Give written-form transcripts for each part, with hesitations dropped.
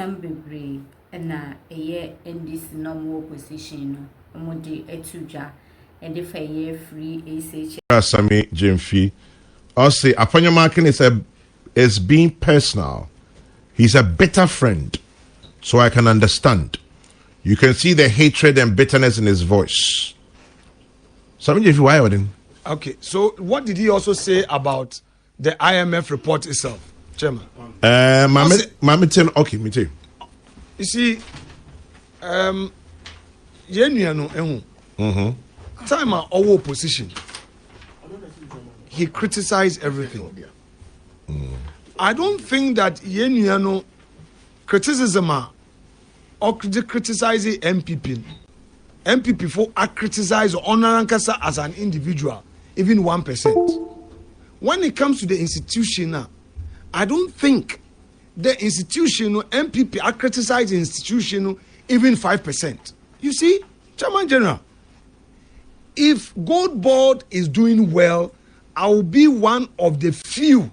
bebree na eye NDC no more opposition no omode etuja and if a year free ACH. Sammy Gyamfi. Also, Afenyo Mar is being personal. He's a better friend, so I can understand. You can see the hatred and bitterness in his voice. Sammy Gyamfi, why are you? Okay, so what did he also say about the IMF report itself, Chairman? Okay, me too. You see, time our opposition, he criticized everything. I don't think that criticism or criticizing MPP for criticize or honor as an individual, even 1%. When it comes to the institution, I don't think the institution MPP are criticizing institution even 5%. You see, Chairman General, if Gold Board is doing well, I will be one of the few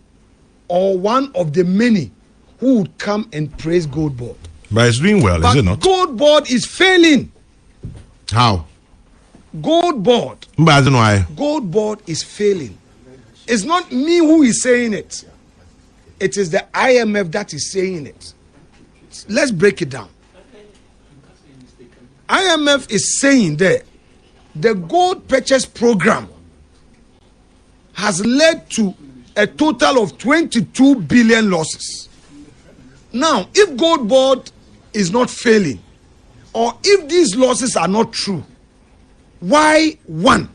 or one of the many who would come and praise Gold Board. But it's doing well, is it not? Gold Board is failing. How? Gold Board. But I don't know why. Gold Board is failing. It's not me who is saying it. It is the IMF that is saying it. Let's break it down. IMF is saying that the gold purchase program has led to a total of 22 billion losses. Now, if Gold Board is not failing, or if these losses are not true, why one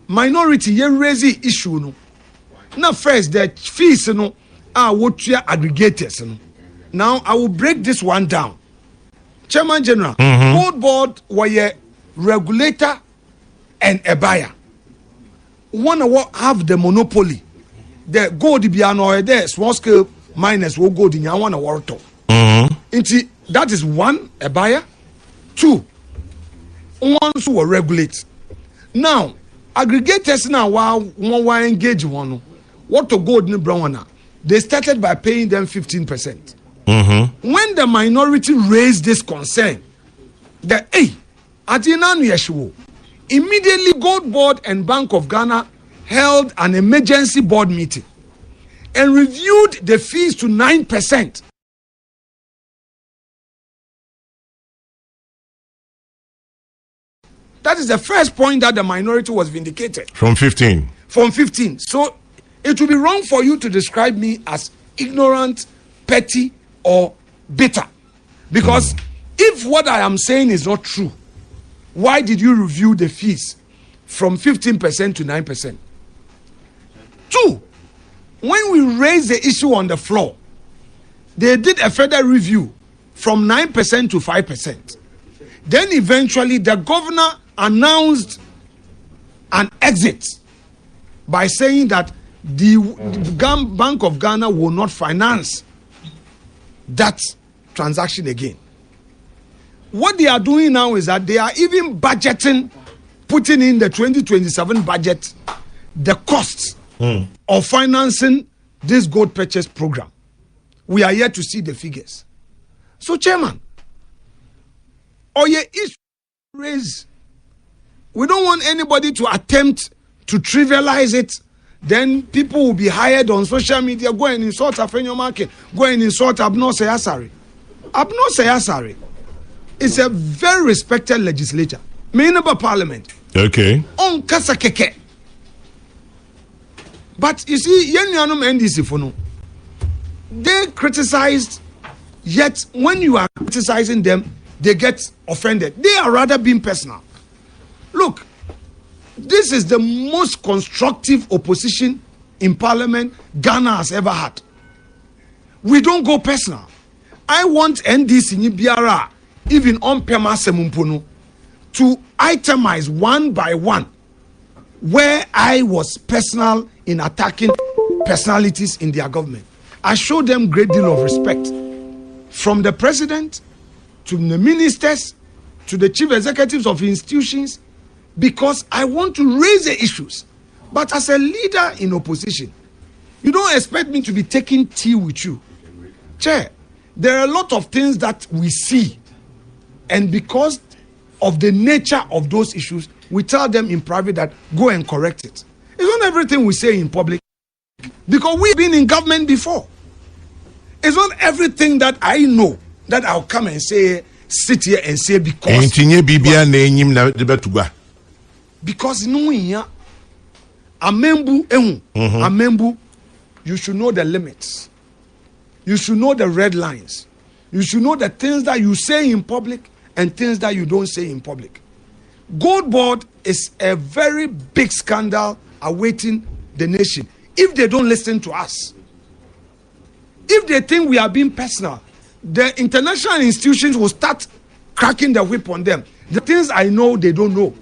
minority you raise the issue no? Now first the fees no are what you aggregators no. Now I will break this one down. Chairman General, Gold Board were a regulator and a buyer. One have the monopoly. The gold biano there small scale miners will go in one water. That is one, a buyer. Two, ones who will regulate. Now, aggregators now while engage one. What to gold in brown? They started by paying them 15%. When the minority raised this concern, that immediately Gold Board and Bank of Ghana held an emergency board meeting and reviewed the fees to 9%. That is the first point that the minority was vindicated. From 15. From 15. So it would be wrong for you to describe me as ignorant, petty, or bitter. Because if what I am saying is not true, why did you review the fees from 15% to 9%? Two, when we raised the issue on the floor, they did a further review from 9% to 5%. Then eventually the governor announced an exit by saying that the Bank of Ghana will not finance that transaction again. What they are doing now is that they are even budgeting, putting in the 2027 budget, the costs of financing this gold purchase program. We are yet to see the figures. So, Chairman, issue raise. We don't want anybody to attempt to trivialize it. Then people will be hired on social media, go and insult Afenyo Mar, go and insult Abno Sayasari. Abno Sayasari is a very respected legislator, member of parliament. Okay. On kasa keke. But you see, Yenyanum NDC for no. They criticized, yet when you are criticizing them, they get offended. They are rather being personal. Look, this is the most constructive opposition in parliament Ghana has ever had. We don't go personal. I want NDC Nibiara, even on Pema Semumpono, to itemize one by one where I was personal in attacking personalities in their government. I showed them great deal of respect. From the president to the ministers to the chief executives of institutions, because I want to raise the issues. But as a leader in opposition, you don't expect me to be taking tea with you. Chair, there are a lot of things that we see, and because of the nature of those issues, we tell them in private that go and correct it. It's not everything we say in public, because we've been in government before. It's not everything that I know that I'll come and say, sit here and say because no here. Amembu, you should know the limits. You should know the red lines. You should know the things that you say in public and things that you don't say in public. Gold Board is a very big scandal awaiting the nation if they don't listen to us. If they think we are being personal, the international institutions will start cracking the whip on them. The things I know, they don't know.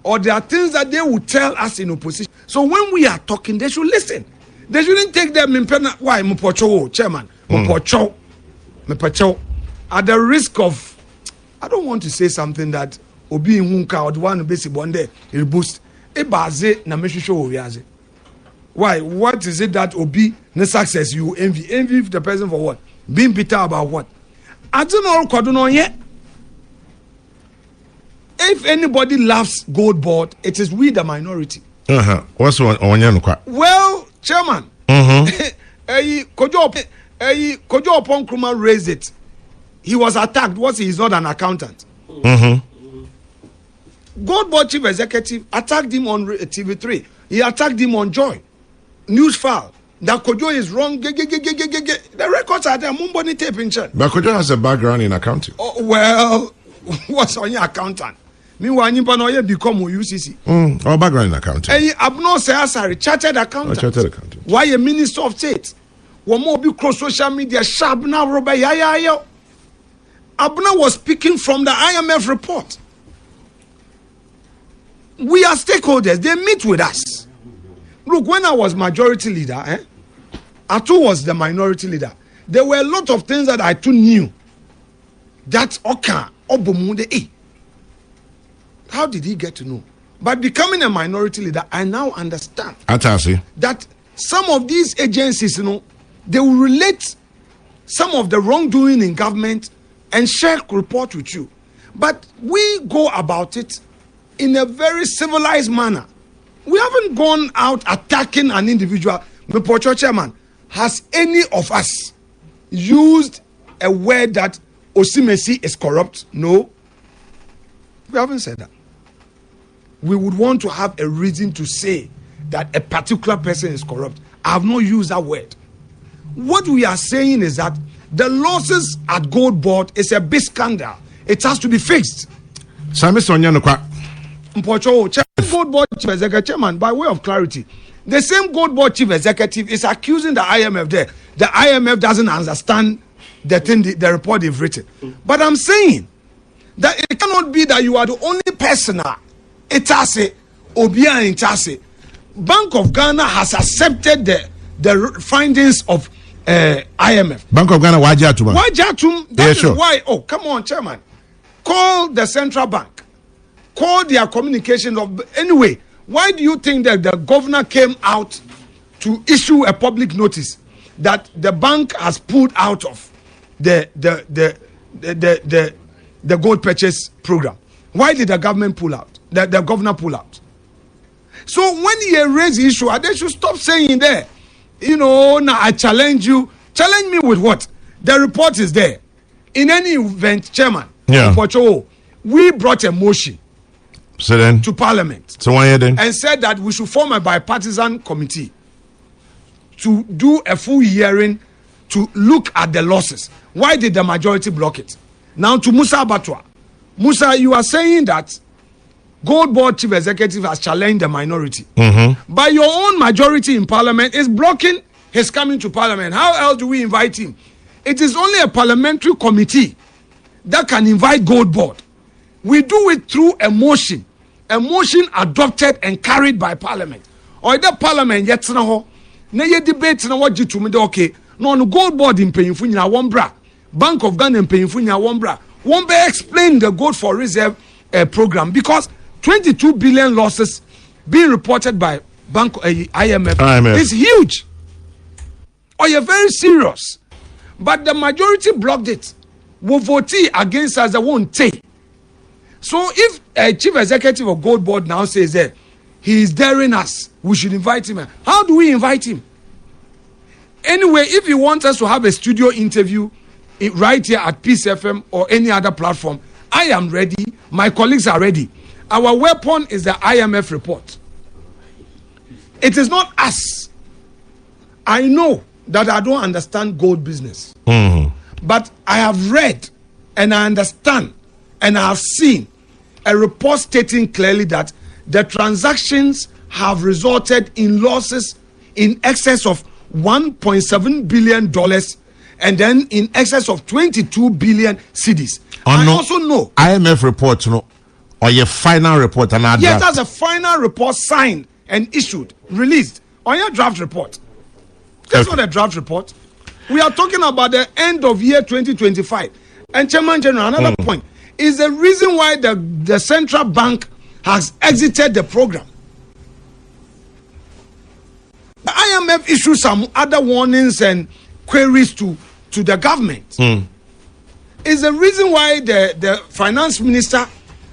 Or there are things that they will tell us in opposition. So when we are talking, they should listen. They shouldn't take them in pen. Why, Chairman? At the risk of, I don't want to say something that Obi Nwunka or the one who basically one day will boost. Why? What is it that Obi no success you envy? Envy the person for what? Being bitter about what? I don't know yet. If anybody loves Gold Board, it is we the minority. What's one? Well, Chairman, Kojo Nkrumah raised it. He was attacked. He's not an accountant. Gold Board chief executive attacked him on TV3. He attacked him on Joy News File. That Kojo is wrong. The records are there. Mumboni tape in chat. But Kojo has a background in accounting. Oh, well, what's on your accountant? Meanwhile, you become UCC. Our background in accounting. Abno Sayasari, chartered accountant. Chartered accountant. Why a minister of state? One more be cross social media sharp now, Robert Yaya. Abna was speaking from the IMF report. We are stakeholders. They meet with us. Look, when I was majority leader, Atu was the minority leader. There were a lot of things that I too knew. That's okay. How did he get to know? By becoming a minority leader, I now understand that some of these agencies, they will relate some of the wrongdoing in government and share report with you. But we go about it in a very civilized manner. We haven't gone out attacking an individual. Mr. Chairman, has any of us used a word that Osimesi is corrupt? No. We haven't said that. We would want to have a reason to say that a particular person is corrupt. I have not used that word. What we are saying is that the losses at Gold Board is a big scandal. It has to be fixed. Sammy Gold Board chief executive chairman, by way of clarity, the same Gold Board chief executive is accusing the IMF there. The IMF doesn't understand the thing, the report they've written. But I'm saying that it cannot be that you are the only person. Itase, Obia Itase. Bank of Ghana has accepted the findings of IMF. Bank of Ghana, Wajatum. That is why. Oh, come on, Chairman. Call the central bank. Call their communication of anyway. Why do you think that the governor came out to issue a public notice that the bank has pulled out of the gold purchase program? Why did the government pull out? The governor pull out? So when he raised the issue, they should stop saying there, now I challenge you. Challenge me with what? The report is there. In any event, Chairman, we brought a motion to Parliament and said that we should form a bipartisan committee to do a full hearing to look at the losses. Why did the majority block it? Now to Musa Abatwa. Musa, you are saying that Gold Board chief executive has challenged the minority. But your own majority in Parliament is blocking his coming to Parliament. How else do we invite him? It is only a parliamentary committee that can invite Gold Board. We do it through a motion adopted and carried by Parliament. Or the Parliament yet na debate na what to me okay. No Gold Board in paying na one bra. Bank of Ghana in paying na one bra. One be explain the gold for reserve program because 22 billion losses being reported by IMF is huge. Or you're very serious. But the majority blocked it. Will vote against us, they won't take. So if a chief executive of Gold Board now says that he is daring us, we should invite him. How do we invite him? Anyway, if you want us to have a studio interview right here at Peace FM or any other platform, I am ready. My colleagues are ready. Our weapon is the IMF report. It is not us. I know that I don't understand gold business. But I have read and I understand and I have seen a report stating clearly that the transactions have resulted in losses in excess of $1.7 billion and then in excess of 22 billion cedis. I also know IMF report, or your final report, yes, that's a final report signed and issued, released on your draft report. That's not a draft report. We are talking about the end of year 2025. And Chairman General, another point is the reason why the central bank has exited the program. The IMF issued some other warnings and queries to the government. Is the reason why the finance minister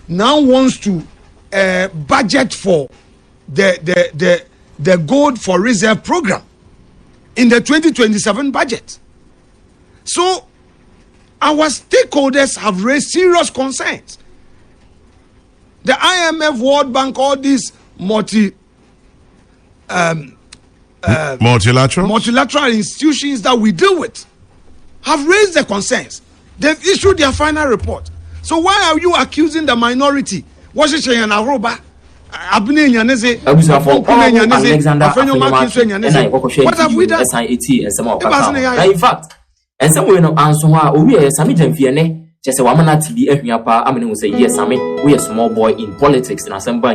now wants to budget for the gold for reserve program in the 2027 budget. So our stakeholders have raised serious concerns. The IMF, World Bank, all these multilateral institutions that we deal with have raised their concerns. They've issued their final report. So why are you accusing the minority? What have we done? In fact, and some way no answer we Sammy Gyamfi just a woman at TV, we are small boy in politics and assembly.